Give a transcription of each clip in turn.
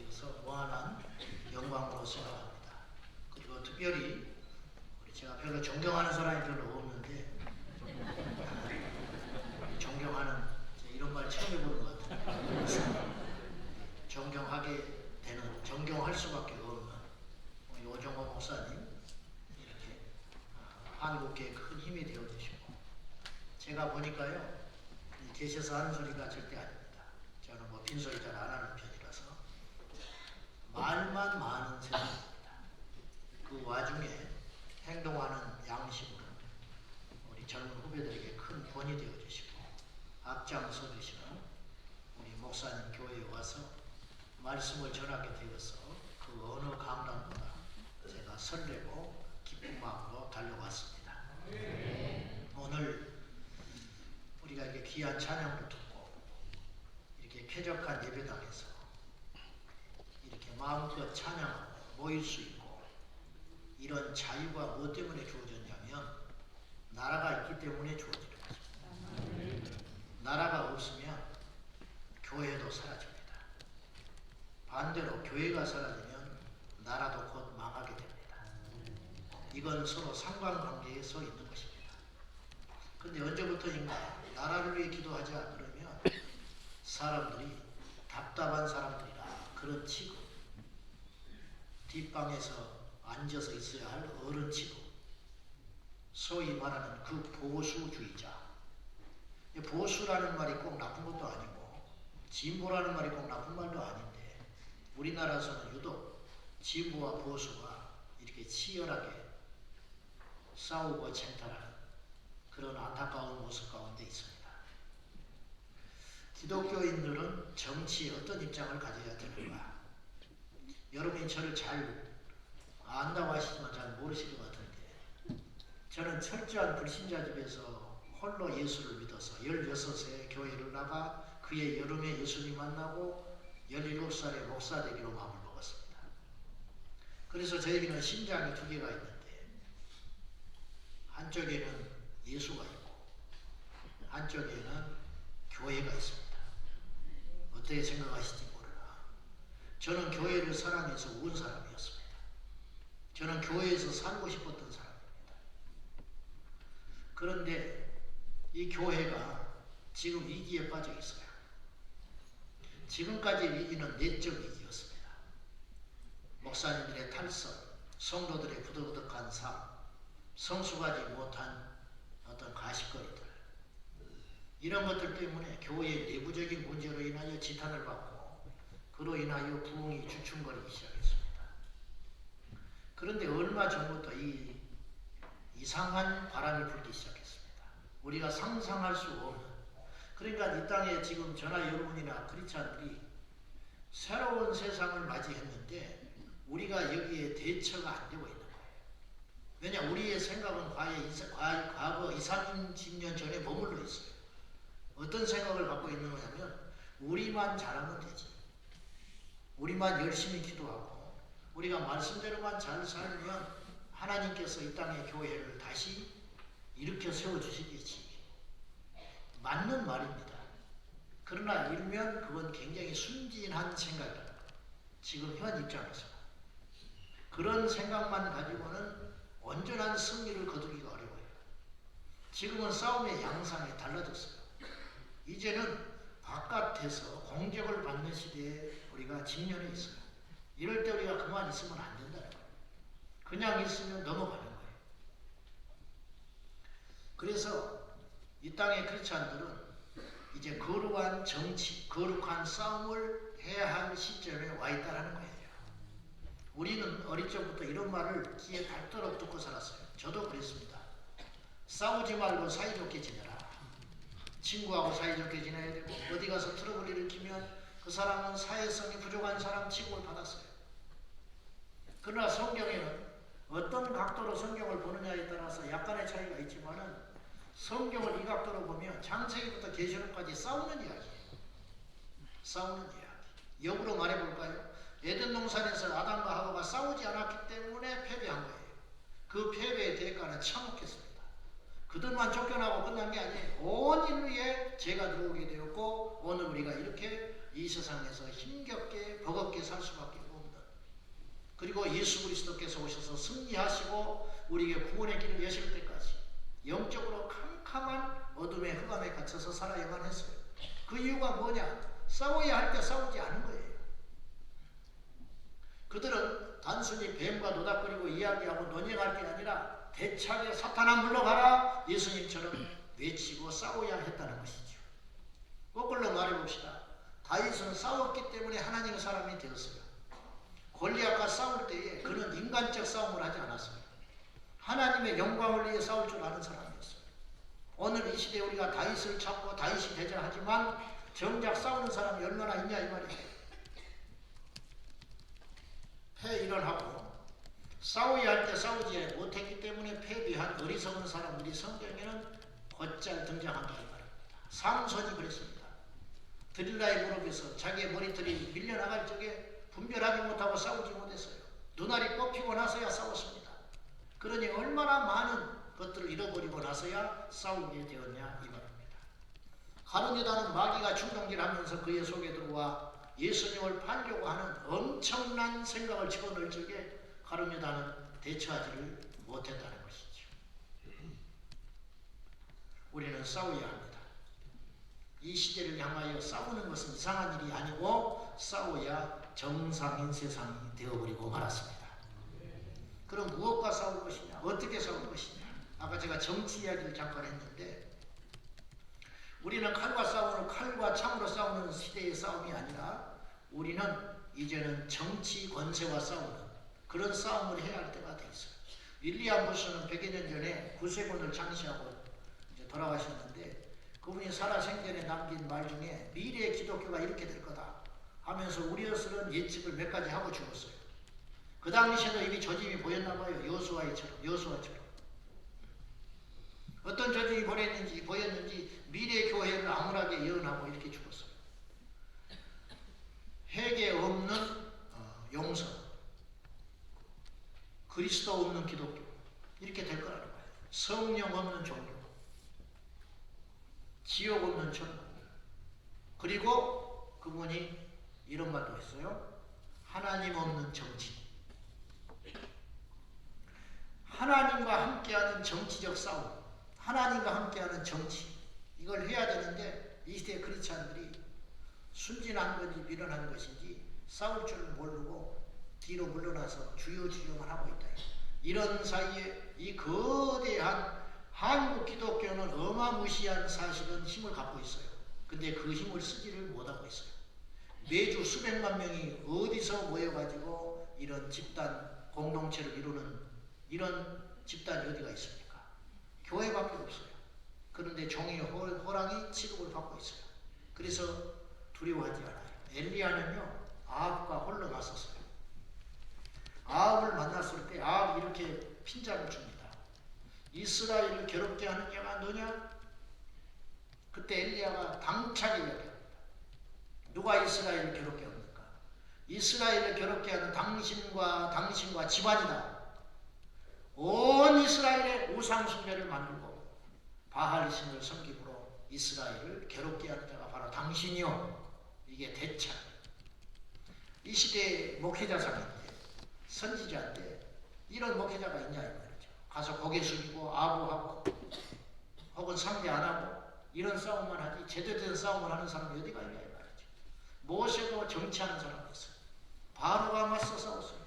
있어 무한한 영광으로 생각합니다. 그리고 특별히 제가 별로 존경하는 사람이 별로 없는데 존경하는 이런 말 처음 해보는 것 같아요. 존경하게 되는, 존경할 수밖에 없는 우리 오정호 목사님 이렇게 한국계에 큰 힘이 되어 주시고, 제가 보니까요 계셔서 하는 소리가 절대 아닙니다. 저는 뭐 빈소리 잘 안 하는 편이라서 말만 많은 세상입니다. 그 와중에 행동하는 양심으로 우리 젊은 후배들에게 큰 본이 되어 주시고 앞장서 주시는 우리 목사님 교회에 와서 말씀을 전하게 되어서 그 어느 강단보다 제가 설레고 기쁜 마음으로 달려왔습니다. 오늘 우리가 이렇게 귀한 찬양을 듣고 이렇게 쾌적한 예배당에서 이렇게 마음껏 찬양하고 모일 수 있고, 이런 자유가 무엇 때문에 주어졌냐면 나라가 있기 때문에 주어지는 것입니다. 나라가 없으면 교회도 사라집니다. 반대로 교회가 사라지면 나라도 곧 망하게 됩니다. 이건 서로 상관관계에 서 있는 것입니다. 근데 언제부터인가 나라를 위해 기도하자 그러면 사람들이 답답한 사람들이라 그런 취급, 뒷방에서 앉아서 있어야 할 어른 취급, 소위 말하는 그 보수주의자. 보수라는 말이 꼭 나쁜 것도 아니고 진보라는 말이 꼭 나쁜 말도 아닌데, 우리나라에서는 유독 진보와 보수가 이렇게 치열하게 싸우고 쟁탈하는 그런 안타까운 모습 가운데 있습니다. 기독교인들은 정치에 어떤 입장을 가져야 되는가? 여러분이 저를 잘 안다고 하시지만 잘 모르실 것 같은데, 저는 철저한 불신자 집에서 홀로 예수를 믿어서 16세 교회를 나가 그의 여름에 예수님 만나고 17살에 목사 되기로 마음을 먹었습니다. 그래서 저에게는 심장이 두 개가 있는데 한쪽에는 예수가 있고 한쪽에는 교회가 있습니다. 어떻게 생각하실지 모르나 저는 교회를 사랑해서 온 사람이었습니다. 저는 교회에서 살고 싶었던 사람입니다. 그런데 이 교회가 지금 위기에 빠져 있어요. 지금까지 위기는 내적 위기였습니다. 목사님들의 탈선, 성도들의 부득부득한 삶, 성숙하지 못한 어떤 가십거리들, 이런 것들 때문에 교회의 내부적인 문제로 인하여 지탄을 받고 그로 인하여 부흥이 주춤거리기 시작했습니다. 그런데 얼마 전부터 이 이상한 바람이 불기 시작했습니다. 우리가 상상할 수 없는, 그러니까 이 땅에 지금 저나 여러분이나 크리스찬들이 새로운 세상을 맞이했는데 우리가 여기에 대처가 안 되고 있는 거예요. 왜냐, 우리의 생각은 과거 20, 30년 전에 머물러 있어요. 어떤 생각을 갖고 있는 거냐면 우리만 잘하면 되지, 우리만 열심히 기도하고 우리가 말씀대로만 잘 살면 하나님께서 이 땅의 교회를 다시 일으켜 세워주시겠지. 맞는 말입니다. 그러나 일면 그건 굉장히 순진한 생각입니다. 지금 현 입장에서 그런 생각만 가지고는 온전한 승리를 거두기가 어려워요. 지금은 싸움의 양상이 달라졌어요. 이제는 바깥에서 공격을 받는 시대에 우리가 직면해 있어요. 이럴 때 우리가 그만 있으면 안 된다는 거예요. 그냥 있으면 넘어가는 거예요. 그래서 이 땅의 크리스찬들은 이제 거룩한 정치, 거룩한 싸움을 해야 할 시점에 와 있다는 거예요. 우리는 어릴 적부터 이런 말을 귀에 닳도록 듣고 살았어요. 저도 그랬습니다. 싸우지 말고 사이좋게 지내라. 친구하고 사이좋게 지내야 되고, 어디 가서 트러블 일으키면 그 사람은 사회성이 부족한 사람 취급을 받았어요. 그러나 성경에는 어떤 각도로 성경을 보느냐에 따라서 약간의 차이가 있지만은 성경을 이 각도로 보면 창세기부터 계시록까지 싸우는 이야기예요. 싸우는 이야기. 역으로 말해볼까요? 에덴 동산에서 아담과 하와가 싸우지 않았기 때문에 패배한 거예요. 그 패배의 대가는 참혹했습니다. 그들만 쫓겨나고 끝난 게 아니에요. 온 인류에 죄가 들어오게 되었고 오늘 우리가 이렇게 이 세상에서 힘겹게 버겁게 살 수밖에 없는, 그리고 예수 그리스도께서 오셔서 승리하시고 우리에게 구원의 길을 여실 때까지 영적으로 캄캄한 어둠의 흑암에 갇혀서 살아야만 했어요. 그 이유가 뭐냐? 싸워야 할 때 싸우지 않은 거예요. 그들은 단순히 뱀과 노닥거리고 이야기하고 논쟁할 게 아니라 대차게 사탄아 물러가라 예수님처럼 외치고 싸워야 했다는 것이죠. 거꾸로 말해봅시다. 다윗은 싸웠기 때문에 하나님의 사람이 되었어요. 골리앗과 싸울 때에 그는 인간적 싸움을 하지 않았어요. 하나님의 영광을 위해 싸울 줄 아는 사람이었어요. 오늘 이 시대에 우리가 다윗을 찾고 다윗이 되자 하지만 정작 싸우는 사람이 얼마나 있냐 이 말이에요. 패일원하고 싸워야 할 때 싸우지 못했기 때문에 패배한 어리석은 사람들이 성경에는 곧잘 등장한다 이 말입니다. 삼손이 그랬습니다. 드릴라의 무릎에서 자기의 머리털이 밀려나갈 적에 분별하지 못하고 싸우지 못했어요. 눈알이 뽑히고 나서야 싸웠습니다. 그러니 얼마나 많은 것들을 잃어버리고 나서야 싸우게 되었냐 이 말입니다. 가룟유다는 마귀가 충동질하면서 그의 속에 들어와 예수님을 팔려고 하는 엄청난 생각을 집어넣을 적에 가룟유다는 대처하지를 못했다는 것이죠. 우리는 싸워야 합니다. 이 시대를 향하여 싸우는 것은 이상한 일이 아니고 싸워야 정상인 세상이 되어버리고 말았습니다. 그럼 무엇과 싸울 것이냐? 어떻게 싸울 것이냐? 아까 제가 정치 이야기를 잠깐 했는데 우리는 칼과 창으로 싸우는 시대의 싸움이 아니라 우리는 이제는 정치 권세와 싸우는 그런 싸움을 해야 할 때가 돼 있어요. 윌리엄 부스는 100여 년 전에 구세군을 창시하고 이제 돌아가셨는데 그분이 살아생전에 남긴 말 중에 미래의 기독교가 이렇게 될 거다 하면서 우려스러운 예측을 몇 가지 하고 죽었어요. 그 당시에도 이미 조짐이 보였나 봐요. 여호수아처럼. 어떤 조짐이 보였는지 미래의 교회를 암울하게 예언하고 이렇게 죽었어요. 회개 없는 용서, 그리스도 없는 기독교 이렇게 될 거라는 거예요. 성령 없는 종교, 지옥 없는 천국. 그리고 그분이 이런 말도 했어요. 하나님 없는 정치. 하나님과 함께하는 정치적 싸움, 하나님과 함께하는 정치, 이걸 해야 되는데 이 시대 크리스찬들이 순진한 건지 미련한 것인지 싸울 줄 모르고 뒤로 물러나서 주요만 하고 있다. 이런 사이에 이 거대한 한국 기독교는 어마무시한 사실은 힘을 갖고 있어요. 근데 그 힘을 쓰지를 못하고 있어요. 매주 수백만 명이 어디서 모여가지고 이런 집단 공동체를 이루는 이런 집단이 어디가 있습니까? 교회밖에 없어요. 그런데 종이 호랑이 취급을 받고 있어요. 그래서 두려워하지 않아요. 엘리야는요 아합과 홀로 맞섰어요. 아합을 만났을 때 아합이 이렇게 핀잔을 줍니다. 이스라엘을 괴롭게 하는 자가 너냐? 그때 엘리야가 당차게 이야기합니다. 누가 이스라엘을 괴롭게 합니까? 이스라엘을 괴롭게 하는 당신과 집안이다. 온 이스라엘의 우상 숭배를 만들고 바알 신을 섬김으로 이스라엘을 괴롭게 하는 자가 바로 당신이요. 이게 대차. 이 시대의 목회자상인데 선지자인데 이런 목회자가 있냐 이 말이죠. 가서 고개 숙이고 아부하고 혹은 상대 안 하고 이런 싸움만 하지 제대로 된 싸움을 하는 사람이 어디가 있냐 이 말이죠. 모세도 정치하는 사람이었어요. 바로가 맞서 싸웠어요.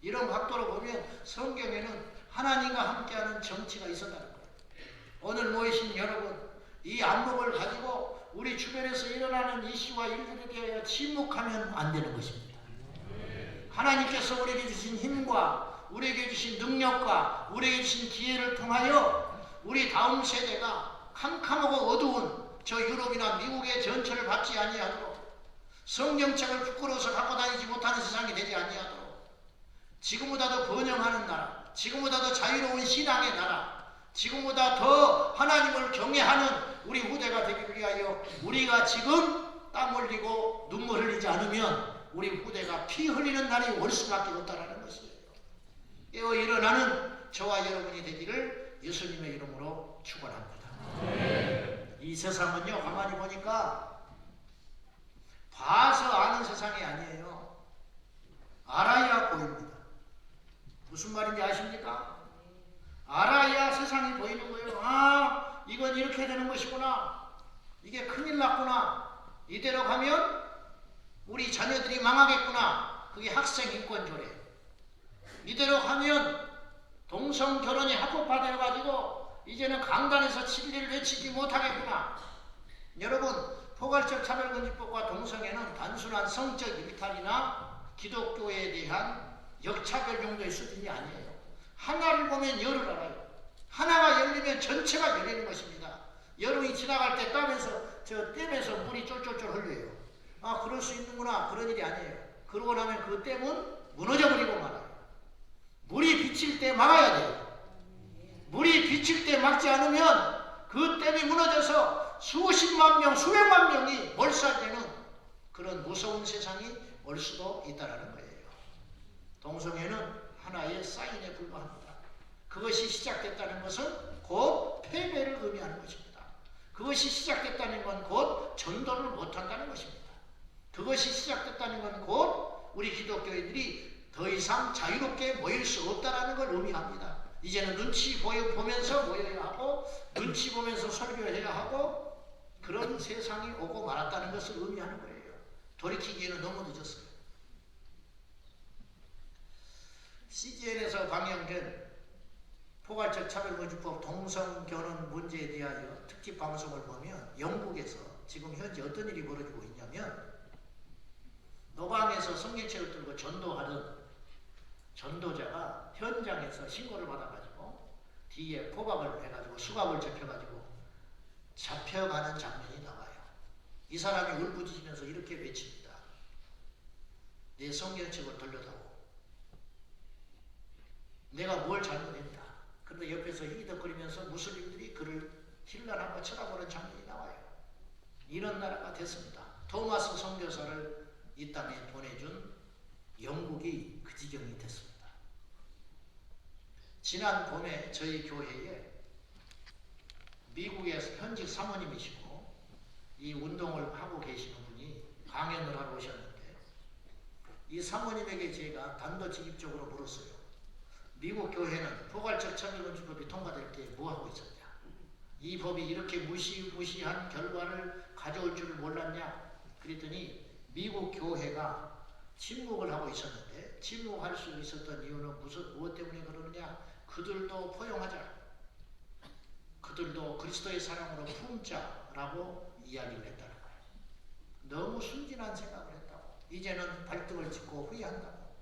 이런 각도로 보면 성경에는 하나님과 함께하는 정치가 있었다는 거예요. 오늘 모이신 여러분, 이 안목을 가지고 우리 주변에서 일어나는 이슈와 일들에 대하여 침묵하면 안 되는 것입니다. 하나님께서 우리에게 주신 힘과 우리에게 주신 능력과 우리에게 주신 기회를 통하여 우리 다음 세대가 캄캄하고 어두운 저 유럽이나 미국의 전철을 받지 아니하도록 성경책을 부끄러워서 갖고 다니지 못하는 세상이 되지 아니하도록 지금보다 더 번영하는 나라, 지금보다 더 자유로운 신앙의 나라, 지금보다 더 하나님을 경외하는 우리 후대가 되기 위하여 우리가 지금 땀 흘리고 눈물 흘리지 않으면 우리 후대가 피 흘리는 날이 올 수밖에 없다는 것이에요. 깨어 일어나는 저와 여러분이 되기를 예수님의 이름으로 축원합니다. 이 세상은요 가만히 보니까 봐서 아는 세상이 아니에요. 이게 큰일 났구나. 이대로 가면 우리 자녀들이 망하겠구나. 그게 학생인권조례. 이대로 가면 동성결혼이 합법화되어가지고 이제는 강단에서 진리를 외치지 못하겠구나. 여러분, 포괄적 차별금지법과 동성애는 단순한 성적 일탈이나 기독교에 대한 역차별 정도의 수준이 아니에요. 하나를 보면 열을 알아요. 하나가 열리면 전체가 열리는 것입니다. 여름이 지나갈 때 댐에서 물이 쫄쫄쫄 흘려요. 아, 그럴 수 있는구나. 그런 일이 아니에요. 그러고 나면 그 댐은 무너져버리고 말아요. 물이 비칠 때 막아야 돼요. 물이 비칠 때 막지 않으면 그 댐이 무너져서 수십만 명, 수백만 명이 몰살되는 그런 무서운 세상이 올 수도 있다는 거예요. 동성애는 하나의 사인에 불과합니다. 그것이 시작됐다는 것은 곧 패배를 의미하는 것입니다. 그것이 시작됐다는 건 곧 전도를 못한다는 것입니다. 그것이 시작됐다는 건 곧 우리 기독교인들이 더 이상 자유롭게 모일 수 없다는 걸 의미합니다. 이제는 눈치 보면서 모여야 하고 눈치 보면서 설교해야 하고 그런 세상이 오고 말았다는 것을 의미하는 거예요. 돌이키기에는 너무 늦었어요. CGN에서 방영된 포괄적 차별금지법 동성결혼 문제에 대하여 특집 방송을 보면 영국에서 지금 현재 어떤 일이 벌어지고 있냐면 노방에서 성경책을 들고 전도하던 전도자가 현장에서 신고를 받아가지고 뒤에 포박을 해가지고 수갑을 잡혀가지고 잡혀가는 장면이 나와요. 이 사람이 울부짖으면서 이렇게 외칩니다. 내 성경책을 돌려다오. 내가 뭘 잘못했다. 그런데 옆에서 히덕거리면서 무슬림들이 그를 힐난하고 쳐다보는 장면이 나와요. 이런 나라가 됐습니다. 토마스 선교사를 이 땅에 보내준 영국이 그 지경이 됐습니다. 지난 봄에 저희 교회에 미국에서 현직 사모님이시고 이 운동을 하고 계시는 분이 강연을 하러 오셨는데 이 사모님에게 제가 단도직입적으로 물었어요. 미국 교회는 포괄적 차별금지법이 통과될 때 뭐하고 있었냐? 이 법이 이렇게 무시무시한 결과를 가져올 줄을 몰랐냐? 그랬더니 미국 교회가 침묵을 하고 있었는데 침묵할 수 있었던 이유는 무엇 때문에 그러느냐? 그들도 포용하자. 그들도 그리스도의 사랑으로 품자라고 이야기를 했다는 거예요. 너무 순진한 생각을 했다고. 이제는 발등을 짚고 후회한다고.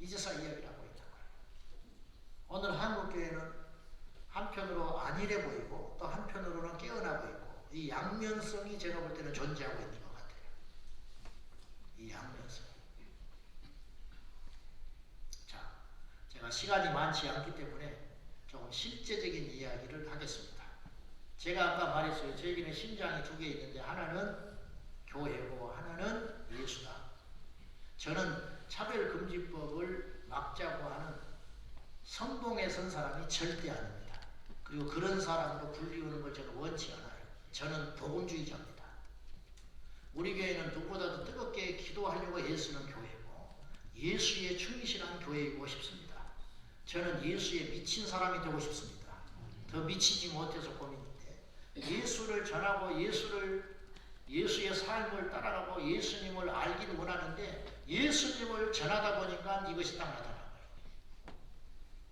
이제서 이야기를 하고 있는 거예요. 오늘 한국교회는 한편으로 안일해 보이고 또 한편으로는 깨어나 보이고 이 양면성이 제가 볼 때는 존재하고 있는 것 같아요. 이 양면성. 자, 제가 시간이 많지 않기 때문에 좀 실제적인 이야기를 하겠습니다. 제가 아까 말했어요. 저에게는 심장이 두 개 있는데 하나는 교회고 하나는 예수다. 저는 차별금지법을 막자고 하는 선봉에 선 사람이 절대 아닙니다. 그리고 그런 사람으로 불리우는 걸 저는 원치 않아요. 저는 복음주의자입니다. 우리 교회는 누구보다도 뜨겁게 기도하려고 애쓰는 교회고 예수에 충실한 교회이고 싶습니다. 저는 예수에 미친 사람이 되고 싶습니다. 더 미치지 못해서 고민인데 예수를 전하고 예수의 삶을 따라가고 예수님을 알기를 원하는데 예수님을 전하다 보니까 이것이 딱 나타나는 거예요.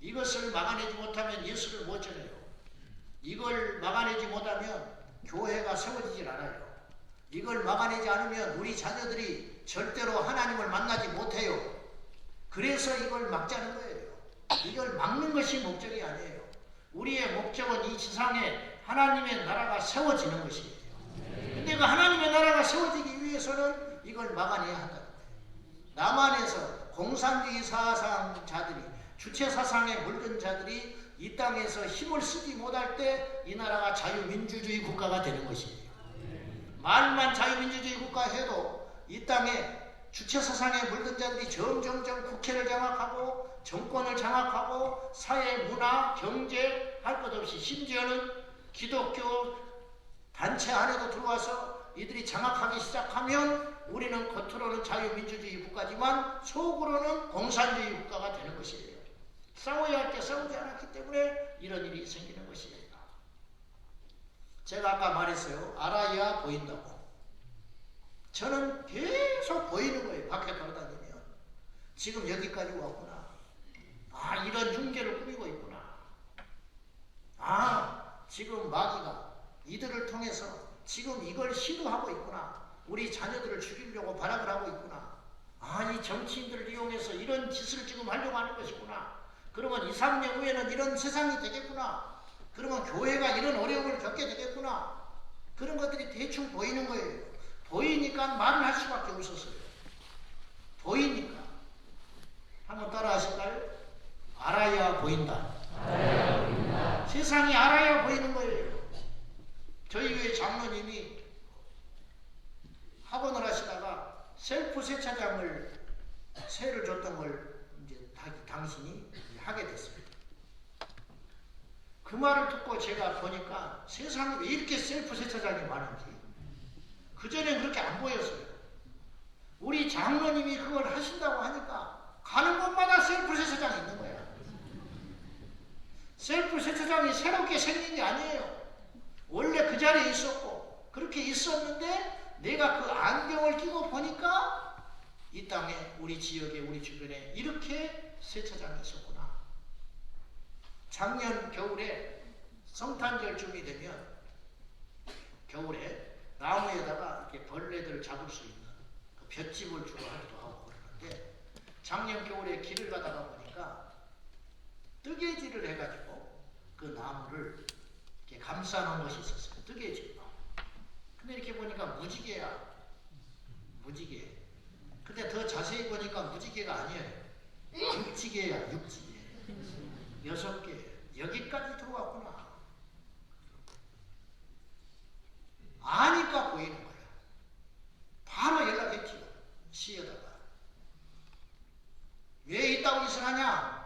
이것을 막아내지 못하면 예수를 못 전해요. 이걸 막아내지 못하면 교회가 세워지질 않아요. 이걸 막아내지 않으면 우리 자녀들이 절대로 하나님을 만나지 못해요. 그래서 이걸 막자는 거예요. 이걸 막는 것이 목적이 아니에요. 우리의 목적은 이 지상에 하나님의 나라가 세워지는 것이에요. 근데 그 하나님의 나라가 세워지기 위해서는 이걸 막아내야 한다는 거예요. 남한에서 공산주의 사상자들이 주체사상에 물든 자들이 이 땅에서 힘을 쓰지 못할 때 이 나라가 자유민주주의 국가가 되는 것이에요. 말만 자유민주주의 국가 해도 이 땅에 주체사상에 물든 자들이 점점점 국회를 장악하고 정권을 장악하고 사회, 문화, 경제 할 것 없이 심지어는 기독교 단체 안에도 들어와서 이들이 장악하기 시작하면 우리는 겉으로는 자유민주주의 국가지만 속으로는 공산주의 국가가 되는 것이에요. 싸워야 할 때 싸우지 않았기 때문에 이런 일이 생기는 것이에요. 제가 아까 말했어요. 알아야 보인다고. 저는 계속 보이는 거예요. 밖에 돌아다니면. 지금 여기까지 왔구나. 아, 이런 흉계를 꾸미고 있구나. 아, 지금 마귀가 이들을 통해서 지금 이걸 시도하고 있구나. 우리 자녀들을 죽이려고 발악을 하고 있구나. 아, 이 정치인들을 이용해서 이런 짓을 지금 하려고 하는 것이구나. 그러면 2, 3년 후에는 이런 세상이 되겠구나. 그러면 교회가 이런 어려움을 겪게 되겠구나. 그런 것들이 대충 보이는 거예요. 보이니까 말을 할 수밖에 없었어요. 보이니까. 한번 따라 하실까요? 알아야 보인다. 알아야 보인다. 세상이 알아야 보이는 거예요. 저희 교회 장로님이 학원을 하시다가 셀프 세차장을 세를 줬던 걸 이제 당신이 하게 됐습니다. 그 말을 듣고 제가 보니까 세상에 왜 이렇게 셀프 세차장이 많은지. 그전엔 그렇게 안 보였어요. 우리 장로님이 그걸 하신다고 하니까 가는 곳마다 셀프 세차장이 있는 거야. 셀프 세차장이 새롭게 생긴 게 아니에요. 원래 그 자리에 있었고 그렇게 있었는데 내가 그 안경을 끼고 보니까 이 땅에 우리 지역에 우리 주변에 이렇게 세차장이 있었구나. 작년 겨울에 성탄절쯤이 되면 겨울에 나무에다가 이렇게 벌레들을 잡을 수 있는 그 볏짚을 주로 하기도 하고 그러는데 작년 겨울에 길을 가다가 보니까 뜨개질을 해가지고 그 나무를 이렇게 감싸놓은 것이 있었어요. 뜨개질로. 근데 이렇게 보니까 무지개야. 무지개. 근데 더 자세히 보니까 무지개가 아니에요. 육지개야. 육지개. 6개. 여기까지 들어왔구나. 아니까 보이는 거야. 바로 연락했지요. 시에다가. 왜 이따구 짓을 하냐?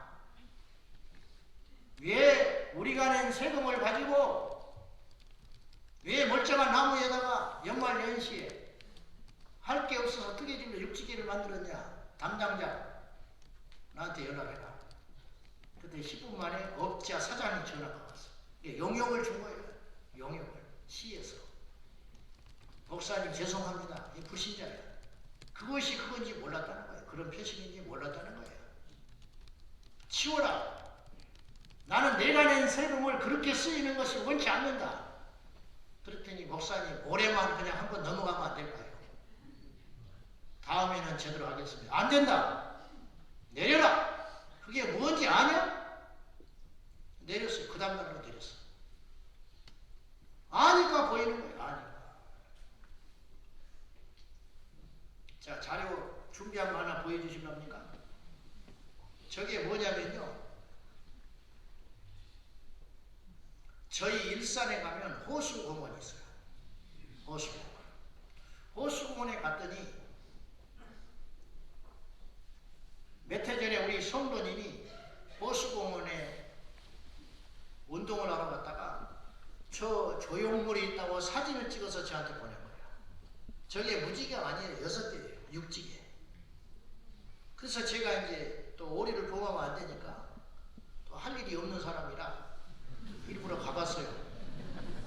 왜 우리가 낸 세금을 가지고 왜 멀쩡한 나무에다가 연말 연시에 할 게 없어서 뜨개질로 육지개를 만들었냐? 담당자 나한테 연락해라. 그때 10분 만에 업자 사장이 전화가 왔어. 용역을 준 거예요. 용역을. 시에서. 목사님 죄송합니다. 이 불신자야. 그것이 그건지 몰랐다는 거예요. 그런 표식인지 몰랐다는 거예요. 치워라. 나는 내가 낸 세금을 그렇게 쓰이는 것이 원치 않는다. 그랬더니 목사님 올해만 그냥 한번 넘어가면 안 될까요? 다음에는 제대로 하겠습니다. 안 된다. 내려라. 그게 뭔지 아냐? 내렸어요. 그 다음날로 내렸어. 아니까 보이는 거예요. 아니까. 자, 자료 준비한 거 하나 보여주시렵니까? 저게 뭐냐면요. 저희 일산에 가면 호수공원이 있어요. 호수공원. 호수공원에 갔더니 몇 해 전에 우리 성도님이 호수공원에 운동을 하러 갔다가 저 조형물이 있다고 사진을 찍어서 저한테 보낸 거예요. 저게 무지개가 아니에요. 6개예요. 육지개. 그래서 제가 이제 또 오리를 보호하면 안 되니까 또 할 일이 없는 사람이라 일부러 가봤어요.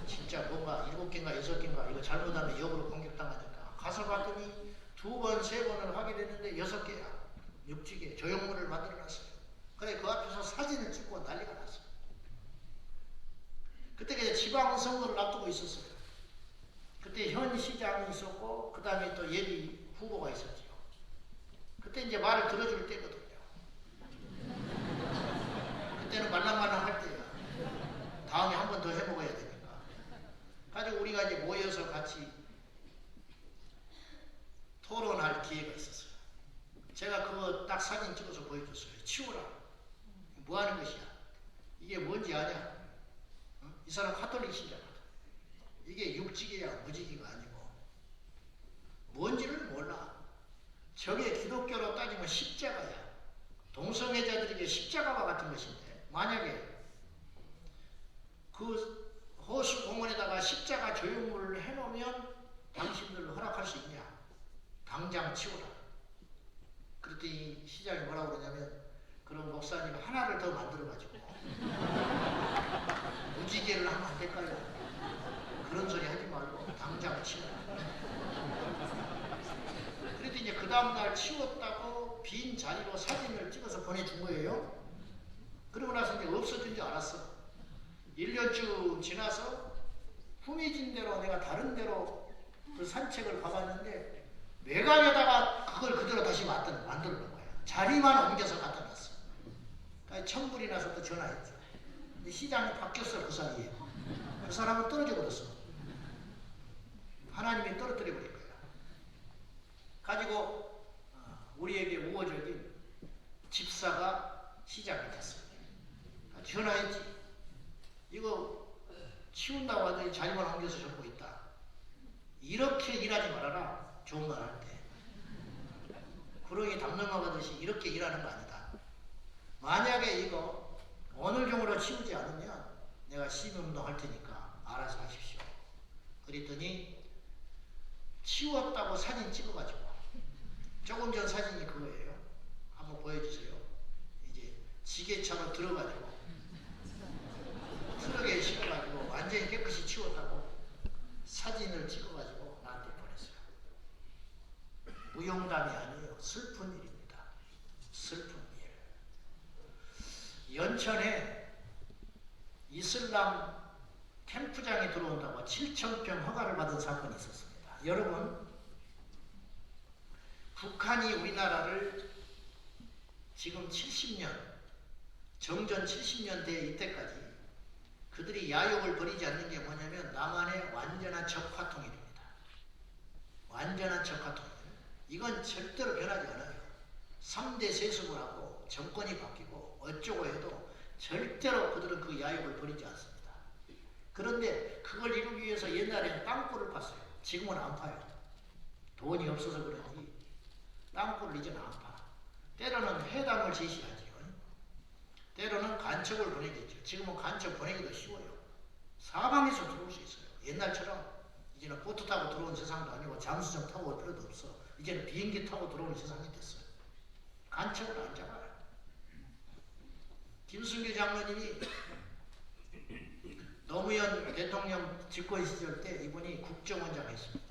진짜 뭔가 7개인가 6개인가 이거 잘못하면 역으로 공격당하니까 가서 봤더니 2번, 3번을 확인했는데 6개야. 육지개 조형물을 만들어놨어요. 그래 그 앞에서 사진을 찍고 난리가 났어요. 그때 그냥 지방선거를 앞두고 있었어요. 그때 현 시장이 있었고 그 다음에 또 예비 후보가 있었죠. 그때 이제 말을 들어줄 때거든요. 그때는 말랑말랑 할 때야. 다음에 한 번 더 해먹어야 되니까. 가지고 우리가 이제 모여서 같이 토론할 기회가 있었어요. 제가 그거 딱 사진 찍어서 보여줬어요. 치워라. 뭐 하는 것이야? 이게 뭔지 아냐? 어? 이 사람 카톨릭 신자거든. 이게 육지개야 무지개가 아니고 뭔지를 몰라. 저게 기독교로 따지면 십자가야. 동성애자들에게 십자가와 같은 것인데 만약에 그 호수공원에다가 십자가 조형물을 해놓으면 당신들 허락할 수 있냐? 당장 치워라. 그랬더니 시장이 뭐라고 그러냐면 그럼 목사님 하나를 더 만들어가지고 무지개를 하면 안 될까요? 그런 소리 하지 말고 당장 치워. 그래도 이제 그 다음날 치웠다고 빈 자리로 사진을 찍어서 보내준 거예요. 그러고 나서 이제 없어진 줄 알았어. 1년쯤 지나서 후미진 대로 내가 다른 데로 그 산책을 가봤는데 외곽에다가 그걸 그대로 다시 만들어 놓은 거야. 자리만 옮겨서 갖다 놨어. 그러니까 천불이 나서 또 전화했죠. 시장이 바뀌었어. 그 사이에. 그 사람은 떨어져 버렸어. 하나님이 떨어뜨려 버린 거야. 가지고 우리에게 우호적인 집사가 시작이 됐어. 전화했지. 이거 치운다고 하더니 자리만 옮겨서 접고 있다. 이렇게 일하지 말아라. 좋은 말 할 때. 구렁이 담 넘어가듯이 이렇게 일하는 거 아니다. 만약에 이거 오늘 중으로 치우지 않으면 내가 시민운동 할 테니까 알아서 하십시오. 그랬더니 치웠다고 사진 찍어가지고 조금 전 사진이 그거예요. 한번 보여주세요. 이제 지게차로 들어가지고 트럭에 실어가지고 완전히 깨끗이 치웠다고 사진을 찍어가지고 나한테 보냈어요. 무용담이 아니에요. 슬픈 일입니다. 슬픈 일. 연천에 이슬람 캠프장에 들어온다고 7,000평 허가를 받은 사건이 있었습니다. 여러분, 북한이 우리나라를 지금 70년, 정전 70년대 이때까지 그들이 야욕을 버리지 않는 게 뭐냐면 남한의 완전한 적화통일입니다. 완전한 적화통일. 이건 절대로 변하지 않아요. 3대 세습을 하고 정권이 바뀌고 어쩌고 해도 절대로 그들은 그 야욕을 버리지 않습니다. 그런데 그걸 이루기 위해서 옛날에는 땅굴을 팠어요. 지금은 안 파요. 돈이 없어서 그런지 땅굴을 이제는 안 파. 때로는 회담을 제시하지요. 때로는 간첩을 보내겠죠. 지금은 간첩 보내기도 쉬워요. 사방에서 들어올 수 있어요. 옛날처럼 이제는 보트 타고 들어온 세상도 아니고 잠수정 타고 올 필요도 없어. 이제는 비행기 타고 들어오는 세상이 됐어요. 간첩을 안 잡아요. 김순규 장로님이 노무현 대통령 집권 시절 때 이분이 국정원장 했습니다.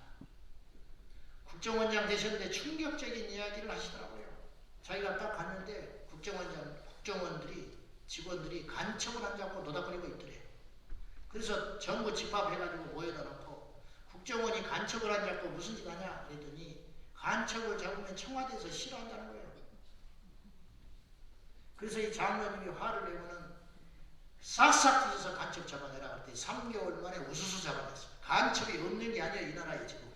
국정원장 되셨는데 충격적인 이야기를 하시더라고요. 자기가 딱 갔는데 국정원들이 직원들이 간첩을 안 잡고 노닥거리고 있더래. 그래서 전부 집합해가지고 모여다 놓고 국정원이 간첩을 안 잡고 무슨 짓 하냐 그랬더니 간첩을 잡으면 청와대에서 싫어한다는 거예요. 그래서 이 장로님이 화를 내고는 싹싹 뒤져서 간첩 잡아내라 그랬더니 3개월 만에 우수수 잡아냈어요. 간첩이 없는 게 아니에요. 이 나라에 지금.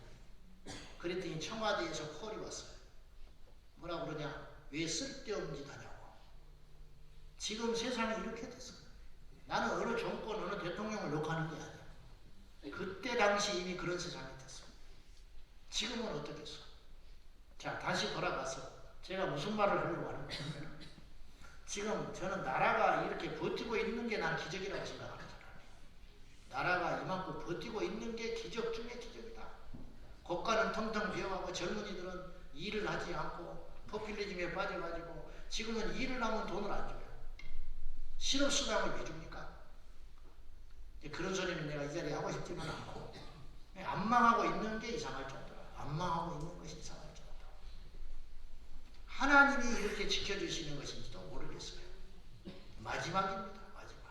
그랬더니 청와대에서 콜이 왔어요. 뭐라 그러냐. 왜 쓸데없는 짓 하냐고. 지금 세상이 이렇게 됐어. 나는 어느 정권, 어느 대통령을 욕하는 게 아니야. 그때 당시 이미 그런 세상이 됐어. 지금은 어떻겠어? 자, 다시 돌아가서 제가 무슨 말을 하려고 하는 거예요? 지금 저는 나라가 이렇게 버티고 있는 게 난 기적이라고 생각하는 사람이에요. 나라가 이만큼 버티고 있는 게 기적 중에 기적이다. 국가는 텅텅 비어가고 젊은이들은 일을 하지 않고 포퓰리즘에 빠져가지고 지금은 일을 하면 돈을 안 줘요. 실업수당을 왜 줍니까? 그런 소리는 내가 이 자리에 하고 싶지는 않고 안 망하고 있는 게 이상할 정도라. 안 망하고 있는 것이 이상할 정도. 하나님이 이렇게 지켜주시는 것인지도 모르겠어요. 마지막입니다. 마지막.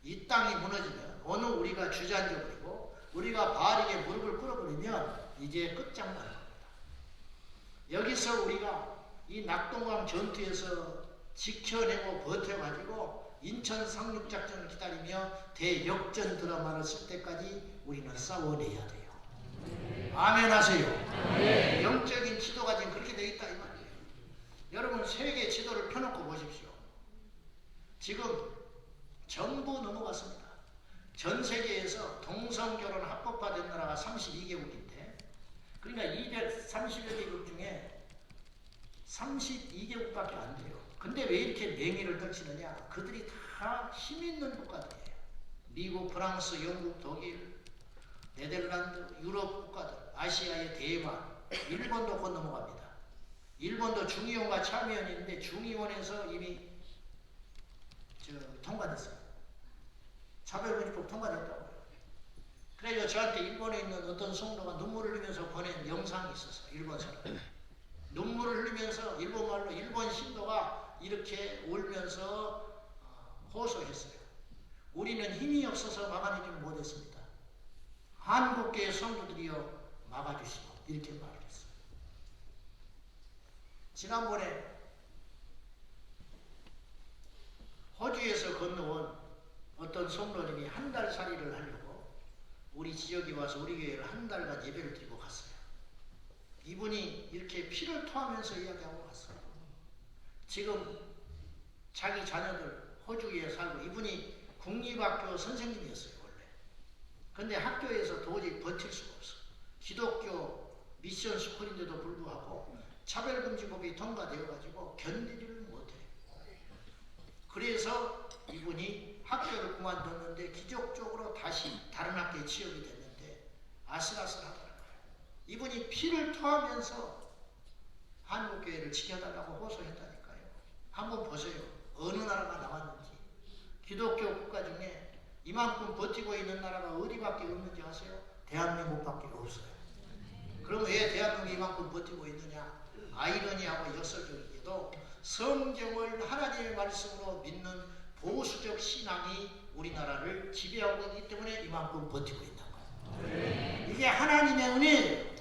이 땅이 무너지면 어느 우리가 주저앉아버리고 우리가 바알에게 무릎을 꿇어버리면 이제 끝장나는 겁니다. 여기서 우리가 이 낙동강 전투에서 지켜내고 버텨가지고 인천 상륙작전을 기다리며 대역전 드라마를 쓸 때까지 우리는 싸워내야 돼요. 아멘 하세요. 영적인 지도가 지금 그렇게 되어 있다 이 말이에요. 여러분 세계 지도를 펴놓고 보십시오. 지금 전부 넘어갔습니다. 전 세계에서 동성결혼 합법화된 나라가 32개국인데 그러니까 230여 개국 중에 32개국밖에 안 돼요. 근데 왜 이렇게 맹위를 떨치느냐? 그들이 다 힘 있는 국가들이에요. 미국, 프랑스, 영국, 독일, 네덜란드, 유럽 국가들, 아시아의 대만, 일본도 곧 넘어갑니다. 일본도 중의원과 참의원이 있는데 중의원에서 이미 통과됐어요. 차별금지법 통과됐다고요. 그래서 저한테 일본에 있는 어떤 성도가 눈물을 흘리면서 보낸 영상이 있었어요. 일본 사람. 눈물을 흘리면서 일본말로 일본 신도가 이렇게 울면서 호소했어요. 우리는 힘이 없어서 막아내지 못했습니다. 한국교회 성도들이여 막아주시고 이렇게 말을 했어요. 지난번에 호주에서 건너온 어떤 성도님이 한 달 살이를 하려고 우리 지역에 와서 우리 교회를 한 달간 예배를 드리고 갔어요. 이분이 이렇게 피를 토하면서 이야기하고 갔어요. 지금 자기 자녀들 호주에 살고, 이분이 국립학교 선생님이었어요 원래. 근데 학교에서 도저히 버틸 수가 없어. 기독교 미션 스쿨인데도 불구하고 차별금지법이 통과되어가지고 견디지를 못해. 그래서 이분이 학교를 그만뒀는데 기적적으로 다시 다른 학교에 취업이 됐는데 아슬아슬하더라고요. 이분이 피를 토하면서 한국교회를 지켜달라고 호소했다니까요. 한번 보세요. 어느 나라가 나왔는지. 기독교 국가 중에 이만큼 버티고 있는 나라가 어디밖에 없는지 아세요? 대한민국밖에 없어요. 그럼 왜 대한민국이 이만큼 버티고 있느냐? 아이러니하고 역설적이게도 성경을 하나님의 말씀으로 믿는 보수적 신앙이 우리나라를 지배하고 있기 때문에 이만큼 버티고 있는 거예요. 이게 하나님의 은혜예요.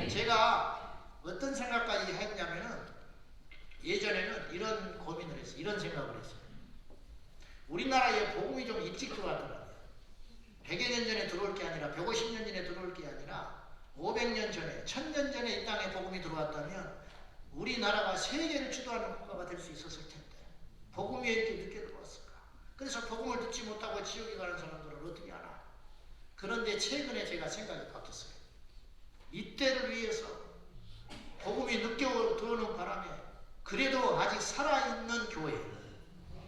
제가 어떤 생각까지 했냐면은 예전에는 이런 고민을 했어요. 이런 생각을 했어요. 우리나라에 복음이 좀 일찍 들어왔더라고요. 100여 년 전에 들어올 게 아니라 150년 전에 들어올 게 아니라 500년 전에 1000년 전에 이 땅에 복음이 들어왔다면 우리나라가 세계를 주도하는 국가가 될 수 있었을 텐데 복음이 왜 이렇게 늦게 들어왔을까? 그래서 복음을 듣지 못하고 지옥에 가는 사람들은 어떻게 하나? 그런데 최근에 제가 생각이 바뀌었어요. 이때를 위해서 복음이 늦게 들어오는 바람에 그래도 아직 살아있는 교회,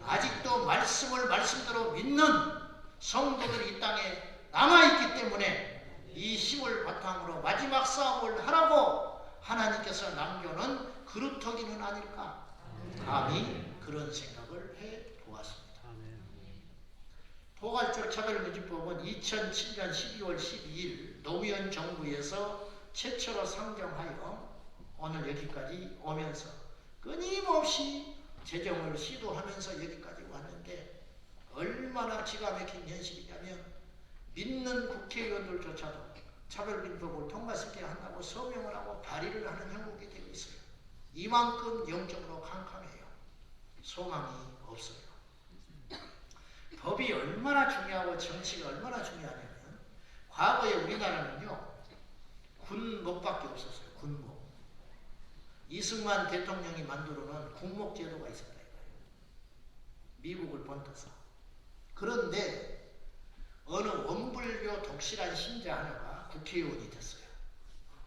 아직도 말씀을 말씀대로 믿는 성도들이 이 땅에 남아있기 때문에 이 힘을 바탕으로 마지막 싸움을 하라고 하나님께서 남겨놓은 그루터기는 아닐까? 감히 그런 생각을 해보았습니다. 포괄적 차별금지법은 2007년 12월 12일 노무현 정부에서 최초로 상정하여 오늘 여기까지 오면서 끊임없이 제정을 시도하면서 여기까지 왔는데 얼마나 기가 막힌 현실이냐면 믿는 국회의원들조차도 차별금지법을 통과시켜야 한다고 서명을 하고 발의를 하는 형국이 되고 있어요. 이만큼 영적으로 캄캄해요. 소망이 없어요. 법이 얼마나 중요하고 정치가 얼마나 중요하냐면 과거에 우리나라는요 군목밖에 없었어요. 군목. 이승만 대통령이 만들어놓은 군목제도가 있었다 이거예요. 미국을 본떠서. 그런데 어느 원불교 독실한 신자 하나가 국회의원이 됐어요.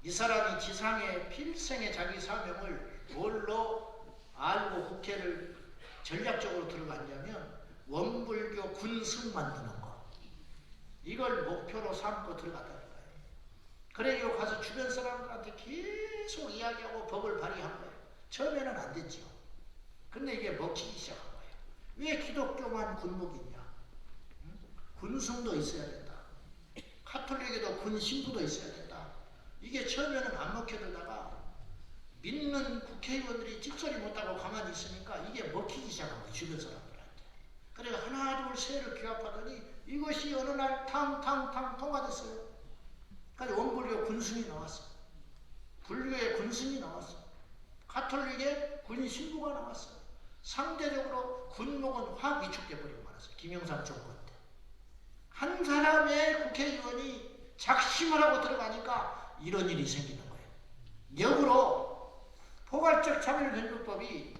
이 사람이 지상의 필생의 자기 사명을 뭘로 알고 국회를 전략적으로 들어갔냐면 원불교 군승 만드는 거. 이걸 목표로 삼고 들어갔다는 거예요. 그래서 가서 주변 사람들한테 계속 이야기하고 법을 발의한 거예요. 처음에는 안 됐죠. 근데 이게 먹히기 시작한 거예요. 왜 기독교만 군목이냐? 군승도 있어야 된다. 카톨릭에도 군 신부도 있어야 된다. 이게 처음에는 안 먹혀들다가 믿는 국회의원들이 찍소리 못하고 가만히 있으니까 이게 먹히기 시작한 거예요. 주변 사람들한테. 그래서 하나 둘 셋을 규합하더니 이것이 어느 날 탕탕탕 통과됐어요. 그래서 원불교 군승이 나왔어. 불교의 군승이 나왔어. 카톨릭의 군 신부가 나왔어. 상대적으로 군목은 확 위축돼 버리고 말았어요. 김영삼 정권 때. 한 사람의 국회의원이 작심을 하고 들어가니까 이런 일이 생기는 거예요. 역으로 포괄적 차별금지법이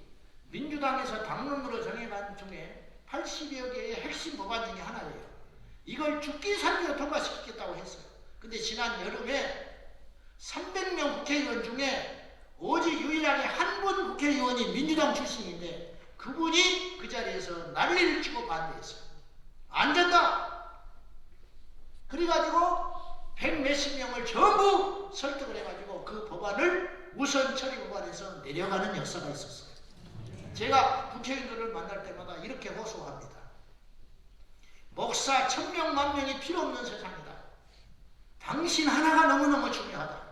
민주당에서 당론으로 정해간 중에 80여 개의 핵심 법안 중에 하나예요. 이걸 죽기 살기로 통과시키겠다고 했어요. 근데 지난 여름에 300명 국회의원 중에 오직 유일하게 한 분 국회의원이 민주당 출신인데 그분이 그 자리에서 난리를 치고 반대했어요. 안 된다! 그래가지고 100몇십 명을 전부 설득을 해가지고 그 법안을 우선 처리 법안에서 내려가는 역사가 있었어요. 제가 국회의원들을 만날 때마다 이렇게 호소합니다. 목사 1000명, 10,000명이 필요 없는 세상이다. 당신 하나가 너무너무 중요하다.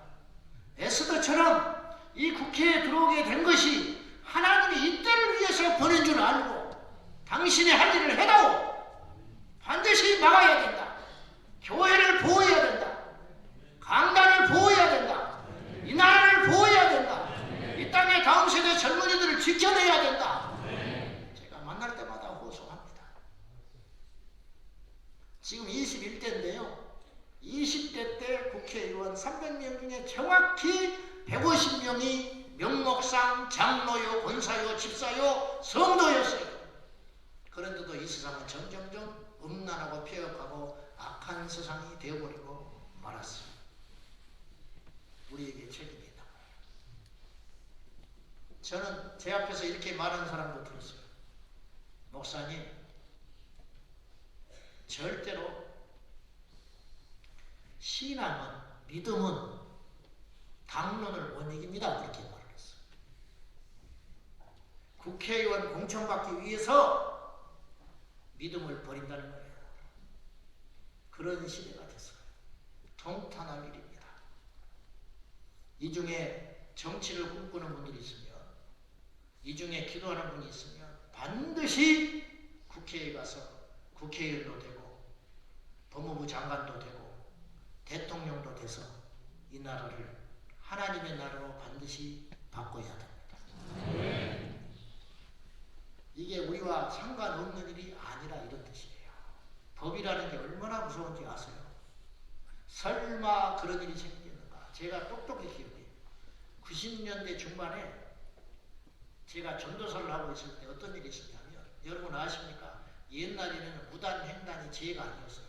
에스더처럼 이 국회에 들어오게 된 것이 하나님이 이때를 위해서 보낸 줄 알고 당신이 할 일을 해다오. 반드시 막아야 된다. 교회를 보호해야 된다. 강단을 보호해야 된다. 이 나라를 보호해야 된다. 이 땅의 다음 세대 젊은이들을 지켜내야 된다. 제가 만날 때마다 호소합니다. 지금 21대인데요. 20대 때 국회의원 300명 중에 정확히 150명이 명목상 장로요, 권사요, 집사요, 성도였어요. 그런데도 이 세상은 점점점 음란하고 폐역하고 악한 세상이 되어버리고 말았어요. 우리에게 책임이 있다고 해요. 저는 제 앞에서 이렇게 말하는 사람도 들었어요. 목사님, 절대로 신앙은, 믿음은 당론을 못 이깁니다. 그렇게 말을 했어요. 국회의원 공천받기 위해서 믿음을 버린다는 거예요. 그런 시대가 됐어요. 통탄할 일입니다. 이 중에 정치를 꿈꾸는 분들이 있으면, 이 중에 기도하는 분이 있으면 반드시 국회에 가서 국회의원도 되고 법무부 장관도 되고 대통령도 돼서 이 나라를 하나님의 나라로 반드시 바꿔야 됩니다. 이게 우리와 상관없는 일이 아니라 이런 뜻이에요. 법이라는 게 얼마나 무서운지 아세요? 설마 그런 일이 생기겠는가? 제가 똑똑히 기억해요. 90년대 중반에 제가 전도사를 하고 있을 때 어떤 일이 있었냐면, 여러분 아십니까? 옛날에는 무단횡단이 죄가 아니었어요.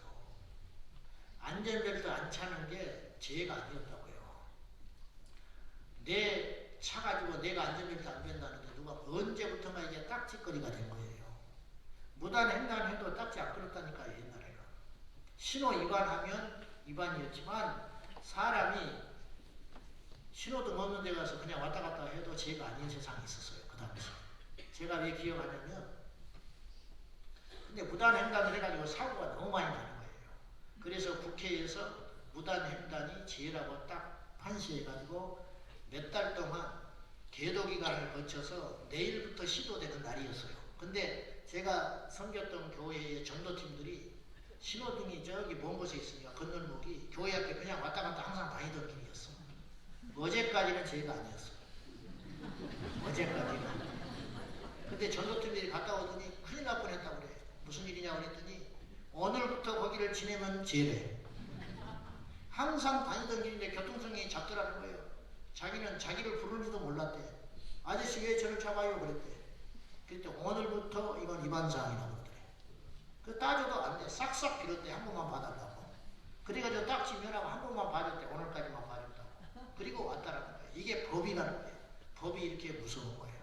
안전벨트 안 차는 게 죄가 아니었다고요. 내 차 가지고 내가 안전벨트 안 뺀다는데 누가 언제부턴가 이게 딱지거리가 된 거예요. 무단횡단해도 딱지 안 끌었다니까요. 옛날에는. 신호 위반하면 위반이었지만 사람이 신호등 없는 데 가서 그냥 왔다 갔다 해도 죄가 아닌 세상이 있었어요. 그 당시. 제가 왜 기억하냐면, 근데 무단횡단을 해가지고 사고가 너무 많이 나는 거예요. 그래서 국회에서 무단횡단이 죄라고 딱 판시해가지고 몇 달 동안 계도 기간을 거쳐서 내일부터 시도되는 날이었어요. 근데 제가 섬겼던 교회의 전도팀들이 신호등이 저기 먼 곳에 있으니까 건널목이 교회 앞에 그냥 왔다 갔다 항상 다니던 길이었어. 어제까지는 죄가 아니었어요. 어제까지는. 근데 전도팀들이 갔다 오더니 큰일 날 뻔했다고 그래. 무슨 일이냐고 그랬더니 오늘부터 거기를 지내면 죄래. 항상 다니던 길인데 교통성이 잡더라는 거예요. 자기는 자기를 부르는지도 몰랐대. 아저씨 왜 저를 잡아요? 그랬대. 그랬더니 오늘부터 이건 위반사항이라고 그러더래. 그 따져도 안 돼. 싹싹 빌었대. 한 번만 봐달라고. 그래가지고 딱 지면하고 한 번만 봐줬대. 오늘까지만 봐줬다고. 그리고 왔다라는 거예요. 이게 법이라는 거예요. 법이 이렇게 무서운 거예요.